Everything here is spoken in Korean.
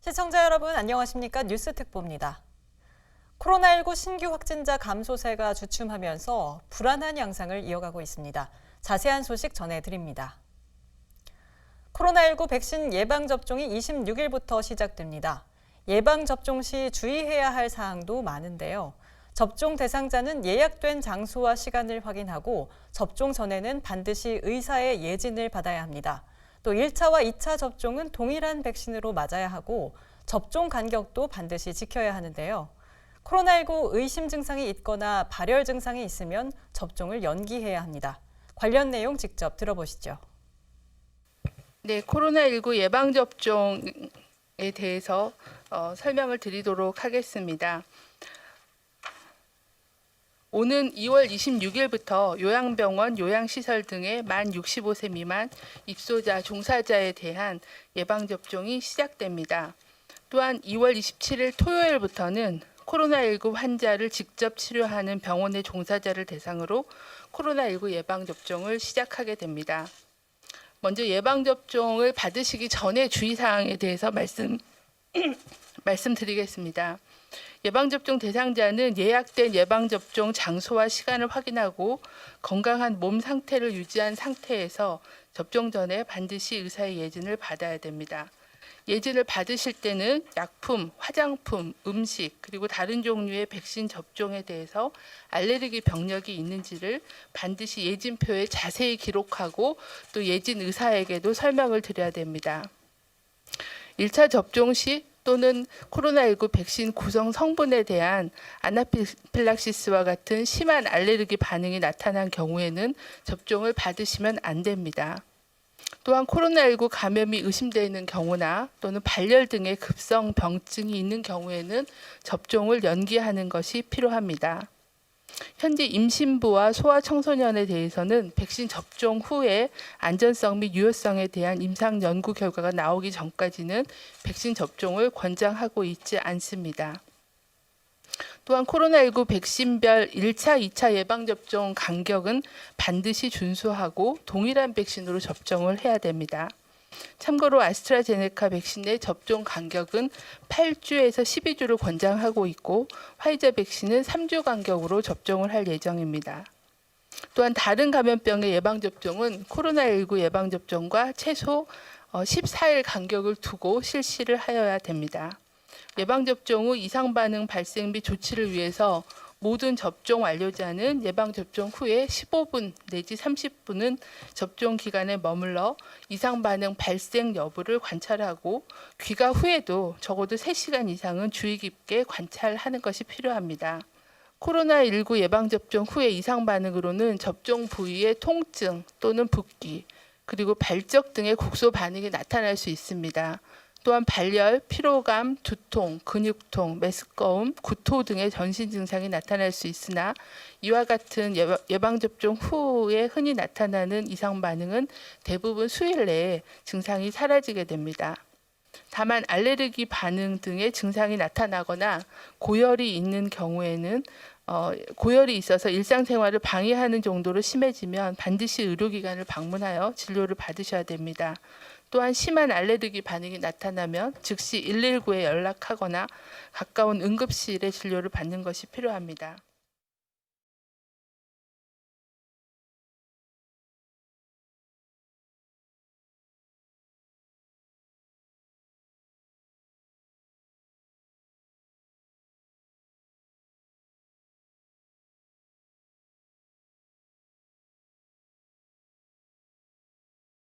시청자 여러분 안녕하십니까? 뉴스특보입니다. 코로나19 신규 확진자 감소세가 주춤하면서 불안한 양상을 이어가고 있습니다. 자세한 소식 전해드립니다. 코로나19 백신 예방접종이 26일부터 시작됩니다. 예방접종 시 주의해야 할 사항도 많은데요. 접종 대상자는 예약된 장소와 시간을 확인하고 접종 전에는 반드시 의사의 예진을 받아야 합니다. 또 1차와 2차 접종은 동일한 백신으로 맞아야 하고 접종 간격도 반드시 지켜야 하는데요. 코로나19 의심 증상이 있거나 발열 증상이 있으면 접종을 연기해야 합니다. 관련 내용 직접 들어보시죠. 네, 코로나19 예방접종에 대해서 설명을 드리도록 하겠습니다. 오는 2월 26일부터 요양병원, 요양시설 등의 만 65세 미만 입소자, 종사자에 대한 예방접종이 시작됩니다. 또한 2월 27일 토요일부터는 코로나19 환자를 직접 치료하는 병원의 종사자를 대상으로 코로나19 예방접종을 시작하게 됩니다. 먼저 예방접종을 받으시기 전에 주의사항에 대해서 말씀드리겠습니다. 예방접종 대상자는 예약된 예방접종 장소와 시간을 확인하고 건강한 몸 상태를 유지한 상태에서 접종 전에 반드시 의사의 예진을 받아야 됩니다. 예진을 받으실 때는 약품, 화장품, 음식, 그리고 다른 종류의 백신 접종에 대해서 알레르기 병력이 있는지를 반드시 예진표에 자세히 기록하고 또 예진 의사에게도 설명을 드려야 됩니다. 1차 접종 시 또는 코로나19 백신 구성 성분에 대한 아나필락시스와 같은 심한 알레르기 반응이 나타난 경우에는 접종을 받으시면 안 됩니다. 또한 코로나19 감염이 의심되는 경우나 또는 발열 등의 급성 병증이 있는 경우에는 접종을 연기하는 것이 필요합니다. 현재 임신부와 소아청소년에 대해서는 백신 접종 후에 안전성 및 유효성에 대한 임상 연구 결과가 나오기 전까지는 백신 접종을 권장하고 있지 않습니다. 또한 코로나19 백신별 1차, 2차 예방접종 간격은 반드시 준수하고 동일한 백신으로 접종을 해야 됩니다. 참고로 아스트라제네카 백신의 접종 간격은 8주에서 12주를 권장하고 있고 화이자 백신은 3주 간격으로 접종을 할 예정입니다. 또한 다른 감염병의 예방접종은 코로나19 예방접종과 최소 14일 간격을 두고 실시를 하여야 됩니다. 예방접종 후 이상반응 발생 및 조치를 위해서 모든 접종 완료자는 예방접종 후에 15분 내지 30분은 접종 기간에 머물러 이상반응 발생 여부를 관찰하고 귀가 후에도 적어도 3시간 이상은 주의 깊게 관찰하는 것이 필요합니다. 코로나19 예방접종 후의 이상반응으로는 접종 부위의 통증 또는 붓기, 그리고 발적 등의 국소 반응이 나타날 수 있습니다. 또한 발열, 피로감, 두통, 근육통, 메스꺼움, 구토 등의 전신 증상이 나타날 수 있으나 이와 같은 예방접종 후에 흔히 나타나는 이상 반응은 대부분 수일 내에 증상이 사라지게 됩니다. 다만 알레르기 반응 등의 증상이 나타나거나 고열이 있는 경우에는 고열이 있어서 일상생활을 방해하는 정도로 심해지면 반드시 의료기관을 방문하여 진료를 받으셔야 됩니다. 또한 심한 알레르기 반응이 나타나면 즉시 119에 연락하거나 가까운 응급실의 진료를 받는 것이 필요합니다.